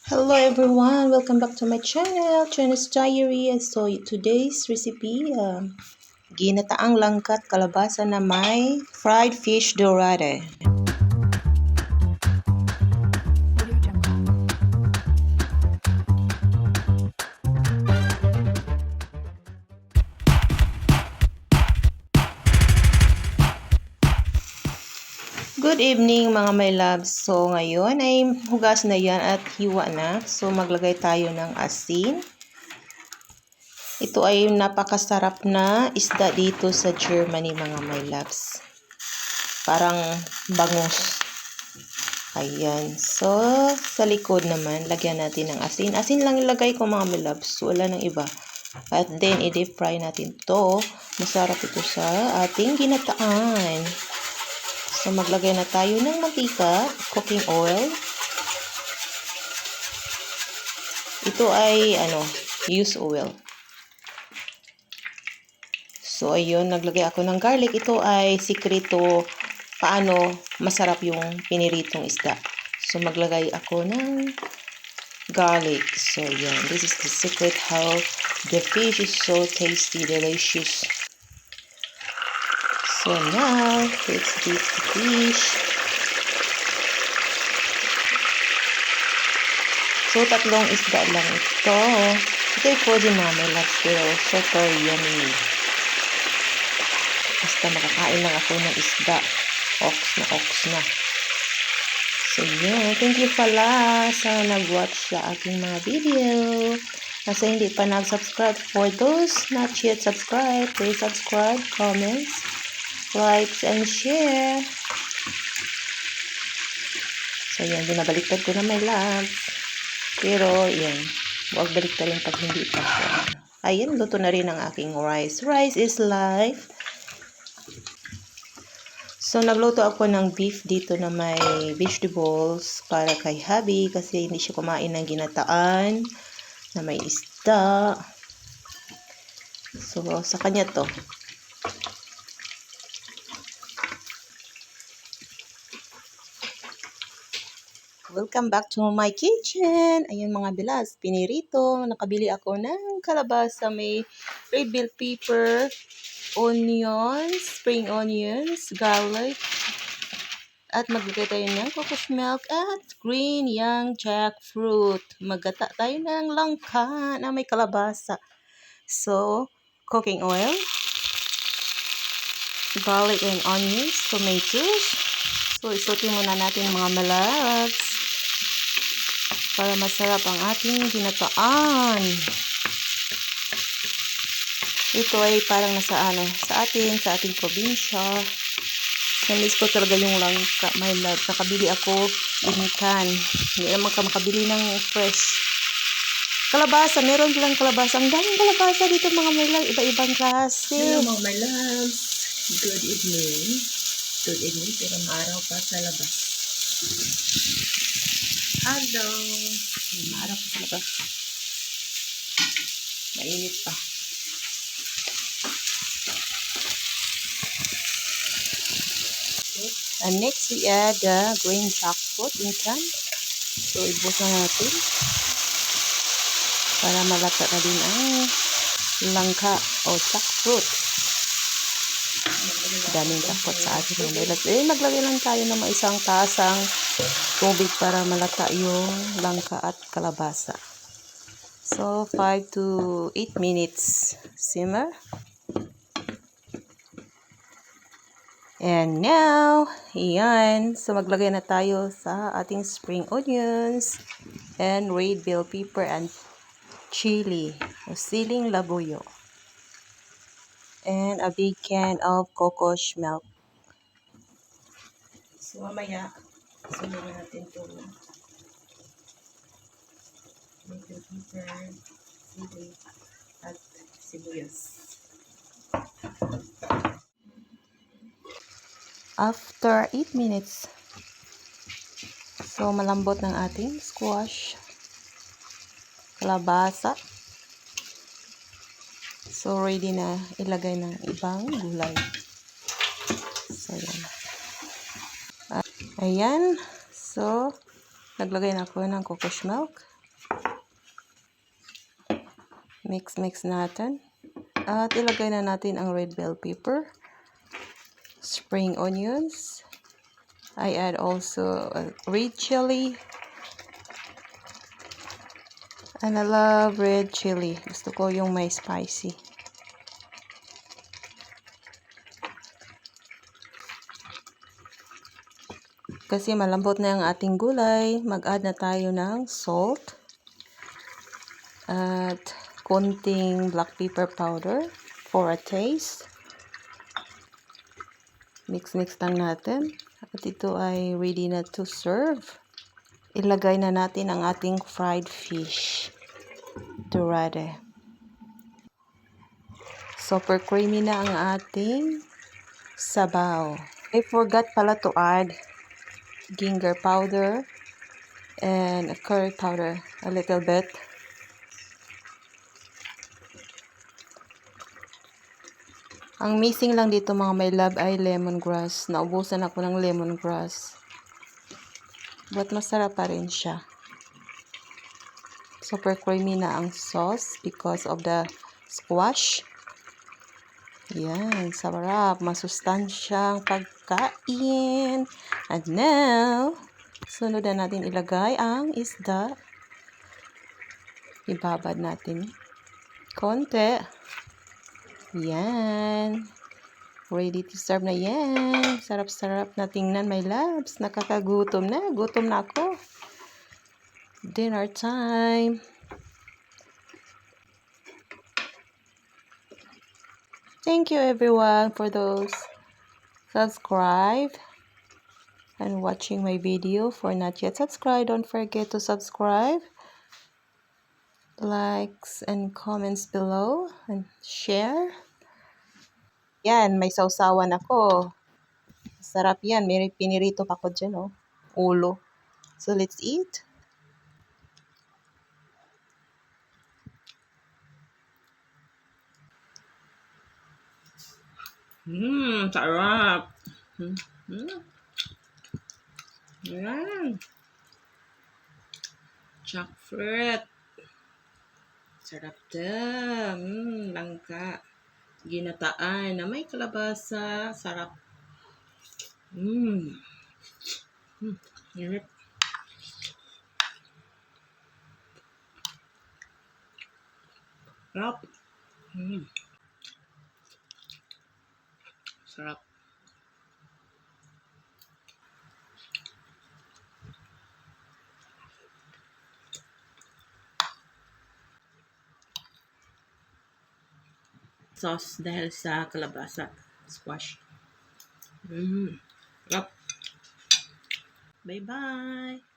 Hello everyone, welcome back to my channel, China's Diary. And so today's recipe, ginataang langkat kalabasa na may fried fish dorade. Good evening mga my loves. So ngayon ay hugas na yan at hiwa na. So maglagay tayo ng asin. Ito ay napakasarap na isda dito sa Germany mga my loves. Parang bangus. Ayan. So sa likod naman, lagyan natin ng asin. Asin lang ilagay ko mga my loves. Wala nang iba. At then i-deep fry natin to. Masarap ito sa ating ginataan. So maglagay na tayo ng mantika, cooking oil. Ito ay used oil. So ayun, naglagay ako ng garlic. Ito ay sikreto paano masarap yung piniritong isda. So maglagay ako ng garlic. So yan, this is the secret how the fish is so tasty, delicious. So now, let's dip the fish. So tatlong isda lang ito. Ito ay pwede mga loves, pero super yummy. Basta makakain lang ako ng isda. Ox na. So yun, thank you pala sa nag-watch sa aking mga video. Nasa hindi pa nag-subscribe, for those not yet subscribed, please subscribe, comments, likes, and share. So yan, binabaliktad ko na my loves. Pero yan, huwag baliktarin pag hindi pa siya. Ayan, luto na rin ang aking rice. Rice is life. So nagluto ako ng beef dito na may vegetables para kay hubby kasi hindi siya kumain ng ginataan na may isda. So sa kanya to. Welcome back to my kitchen. Ayan mga bilas, pinirito. Nakabili ako ng kalabasa, may red bell pepper, onions, spring onions, garlic, at maglagay tayo ng cocos milk at green young jackfruit. Maggata tayo ng langka na may kalabasa. So, cooking oil, garlic and onions, tomatoes. So, isutin muna natin mga malabs para masarap ang ating ginataan. Ito ay parang nasa sa ating probinsya. Namiss ko talaga yung langka, my love. Nakabili ako in can. Hindi naman ka makabili ng fresh. Kalabasa, meron silang kalabasa. Ang daming kalabasa dito mga my love. Iba-ibang klase. Hello mga my loves. Good evening. Good evening, pero maaraw pa sa labas. Hello. Maaraw pa sa labas. Mainit pa. And next, we add the green jackfruit in can. So, ibos na natin. Para malata na din ang langka o jackfruit. Daming jackfruit sa atin. Maglagay lang tayo ng isang tasang tubig para malata yung langka at kalabasa. So, 5 to 8 minutes simmer. And now, yan. So, maglagay na tayo sa ating spring onions and red bell pepper and chili o siling labuyo. And a big can of cocos milk. So mamaya, sunod natin ito. May pepper, sili, at sibuyas. After 8 minutes, so malambot ng ating squash, kalabasa. So ready na ilagay ng ibang gulay. So yan. Ayan. So naglagay na ako ng cocos milk. Mix natin. At ilagay na natin ang red bell pepper, spring onions. I add also red chili. And I love red chili. Gusto ko yung may spicy. Kasi malambot na ang ating gulay, mag-add na tayo ng salt at konting black pepper powder for a taste. Mix lang natin. At ito ay ready na to serve. Ilagay na natin ang ating fried fish. Dorade. Super creamy na ang ating sabaw. I forgot pala to add ginger powder and curry powder a little bit. Ang missing lang dito mga my love ay lemongrass. Naubusan ako ng lemongrass. But masarap pa rin siya. Super creamy na ang sauce because of the squash. Yan, sarap. Masustansyang pagkain. And now, sunod na natin ilagay ang isda. Ibabad natin konti. Yan. Ready to serve na yan. Sarap-sarap na tingnan, my loves. Nakakagutom na. Gutom na ako. Dinner time. Thank you everyone for those subscribe and watching my video. For not yet subscribed, don't forget to subscribe, likes and comments below and share. Yan, may sausawan ako. Sarap yan. May pinirito pa ko dyan, oh. Ulo. So let's eat. Sarap. Yan. Jackfruit. Sarap ta. Langka. Ginataan na may kalabasa. Sarap. Sarap. Sarap. Sarap. Sauce dahil sa kalabasa. Squash. Sarap. Bye-bye.